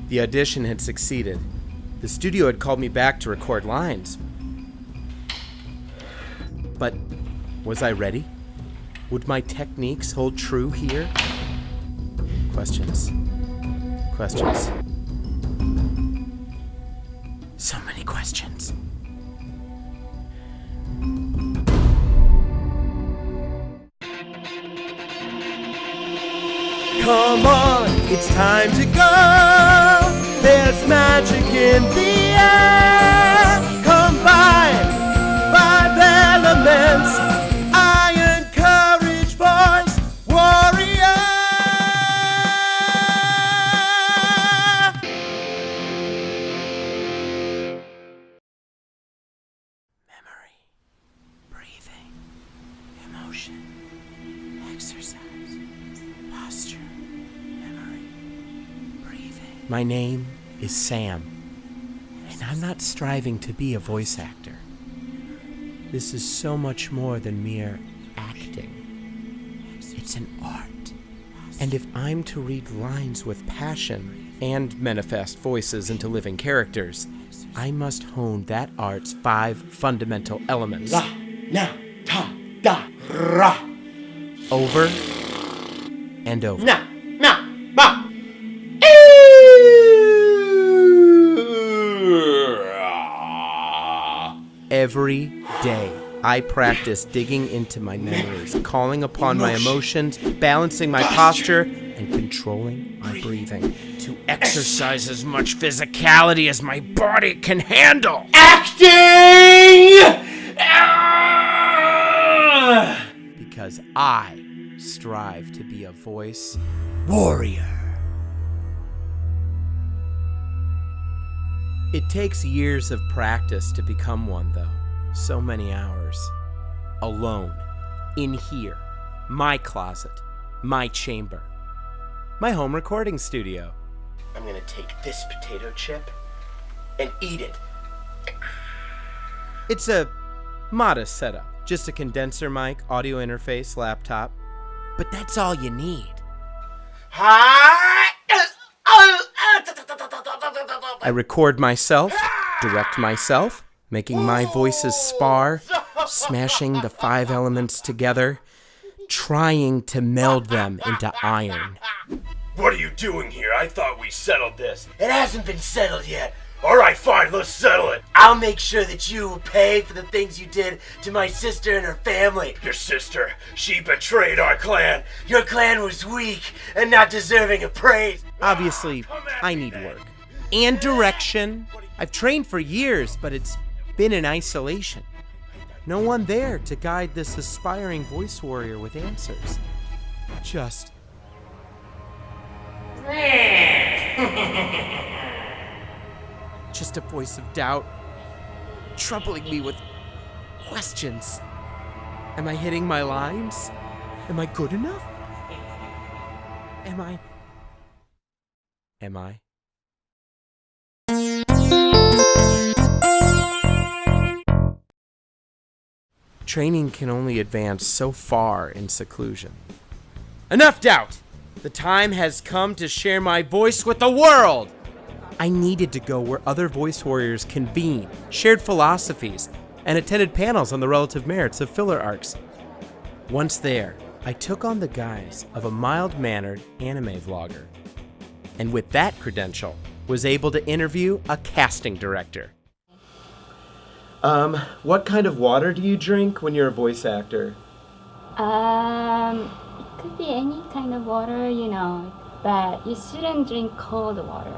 The audition had succeeded. The studio had called me back to record lines. But was I ready? Would my techniques hold true here? Questions. Questions. So many questions. Come on, it's time to go. There's magic in the air. Combine 5 elements. Iron, courage, voice, warrior. Memory, breathing, emotion, exercise, posture. My name is Sam, and I'm not striving to be a voice actor. This is so much more than mere acting. It's an art. And if I'm to read lines with passion and manifest voices into living characters, I must hone that art's 5 fundamental elements. La, na, ta, da, ra. Over and over. Na, ma. Every day, I practice digging into my memories, calling upon my emotions, balancing my posture, and controlling my breathing to exercise as much physicality as my body can handle. Acting! Because I strive to be a voice warrior. It takes years of practice to become one, though. So many hours. Alone. In here. My closet. My chamber. My home recording studio. I'm gonna take this potato chip and eat it. It's a modest setup. Just a condenser mic, audio interface, laptop. But that's all you need. I record myself, direct myself, making my voices spar, smashing the 5 elements together, trying to meld them into iron. What are you doing here? I thought we settled this. It hasn't been settled yet. Alright, fine, let's settle it. I'll make sure that you will pay for the things you did to my sister and her family. Your sister, she betrayed our clan. Your clan was weak and not deserving of praise. Obviously, I need work. And direction. I've trained for years, but it's been in isolation. No one there to guide this aspiring voice warrior with answers. Just a voice of doubt, troubling me with questions. Am I hitting my lines? Am I good enough? Am I? Training can only advance so far in seclusion. Enough doubt! The time has come to share my voice with the world! I needed to go where other voice warriors convened, shared philosophies, and attended panels on the relative merits of filler arcs. Once there, I took on the guise of a mild-mannered anime vlogger. And with that credential, was able to interview a casting director. What kind of water do you drink when you're a voice actor? It could be any kind of water, but you shouldn't drink cold water.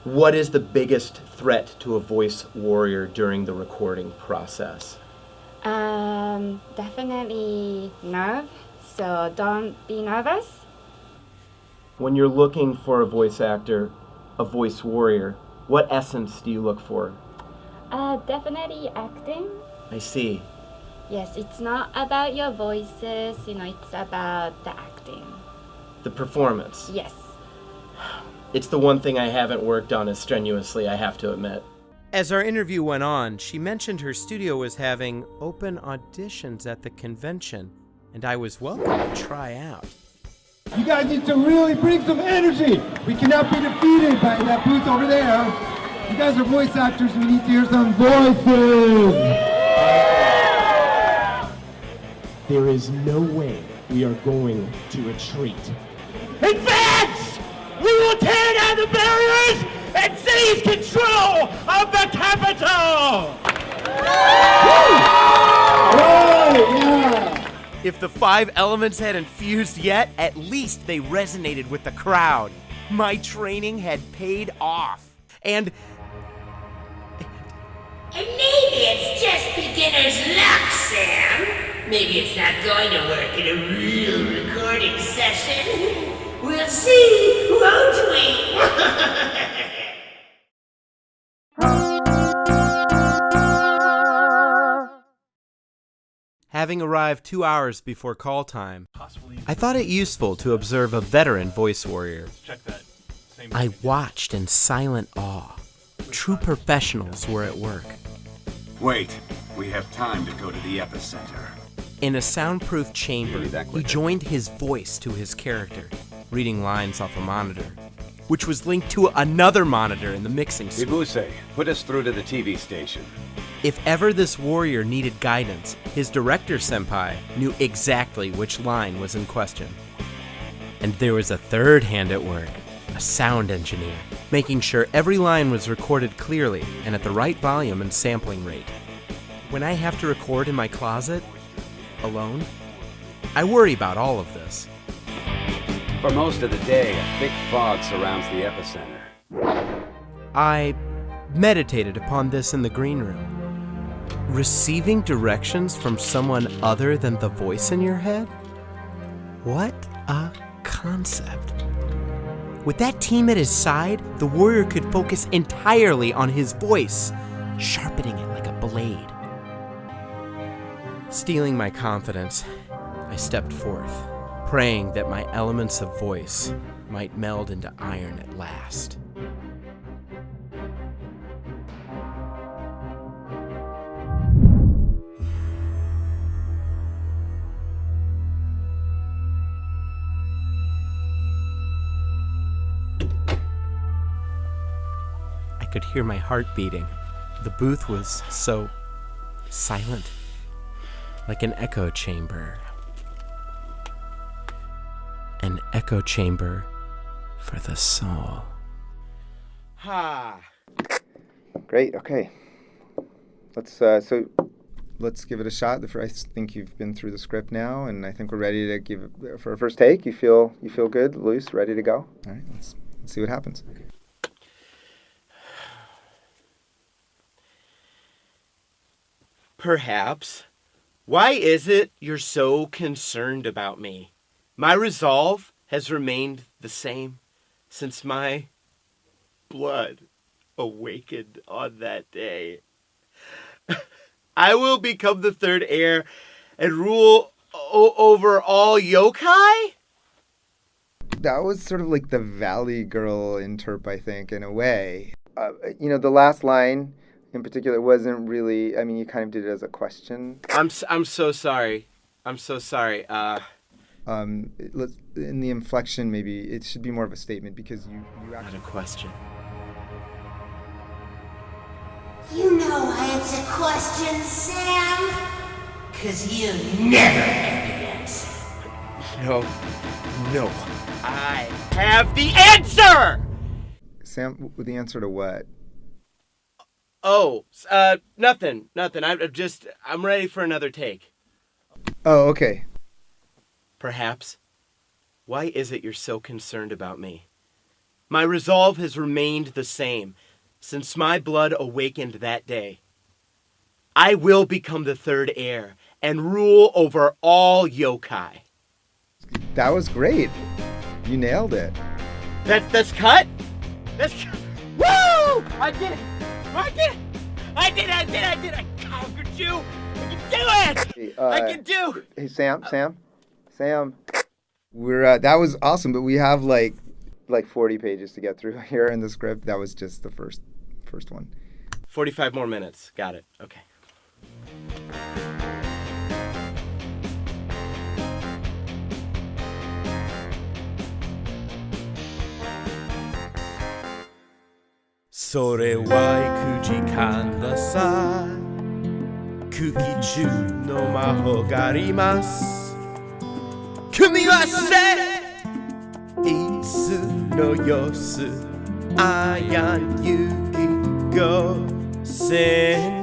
What is the biggest threat to a voice warrior during the recording process? Definitely nerve, so don't be nervous. When you're looking for a voice actor, a voice warrior, what essence do you look for? Definitely acting. I see. Yes, it's not about your voices, it's about the acting. The performance. Yes. It's the one thing I haven't worked on as strenuously, I have to admit. As our interview went on, she mentioned her studio was having open auditions at the convention, and I was welcome to try out. You guys need to really bring some energy. We cannot be defeated by that booth over there. You guys are voice actors. We need to hear some voices. There is no way we are going to retreat. Advance! We will tear down the barriers and seize control of the capital! If the 5 elements hadn't fused yet, at least they resonated with the crowd. My training had paid off. And maybe it's just beginner's luck, Sam. Maybe it's not going to work in a real recording session. We'll see, won't we? having arrived 2 hours before call time, I thought it useful to observe a veteran voice warrior. I watched in silent awe. True professionals were at work. Wait, we have time to go to the epicenter. In a soundproof chamber, he joined his voice to his character, reading lines off a monitor, which was linked to another monitor in the mixing suite. Vocis, put us through to the TV station. If ever this warrior needed guidance, his director senpai knew exactly which line was in question. And there was a third hand at work, a sound engineer, making sure every line was recorded clearly and at the right volume and sampling rate. When I have to record in my closet, alone, I worry about all of this. For most of the day, a thick fog surrounds the epicenter. I meditated upon this in the green room. Receiving directions from someone other than the voice in your head? What a concept. With that team at his side, the warrior could focus entirely on his voice, sharpening it like a blade. Stealing my confidence, I stepped forth, praying that my elements of voice might meld into iron at last. I could hear my heart beating. The booth was so silent, like an echo chamber. An echo chamber for the soul. Ha! Great. Okay. Let's give it a shot. I think you've been through the script now, and I think we're ready to give it for a first take. You feel good, loose, ready to go. All right. Let's see what happens. Okay. Perhaps. Why is it you're so concerned about me? My resolve has remained the same since my blood awakened on that day. I will become the third heir and rule over all yokai? That was sort of like the Valley Girl interp, I think, in a way. The last line in particular wasn't really, you kind of did it as a question. I'm so sorry. I'm so sorry. In the inflection, maybe it should be more of a statement because you Not actually... a question. You know why it's a question, Sam? 'Cause you never have the answer. No. I have the answer! Sam, the answer to what? Oh, nothing. I'm ready for another take. Oh, okay. Perhaps. Why is it you're so concerned about me? My resolve has remained the same since my blood awakened that day. I will become the third heir and rule over all yokai. That was great. You nailed it. That's cut? Woo! I did it! I conquered you! I can do it! I can do! Hey, Sam. We're that was awesome, but we have like 40 pages to get through here in the script. That was just the first one. 45 more minutes. Got it. Okay. それは9時間ださ空気中の魔法があります組み合わせいつの様子あやゆきごせん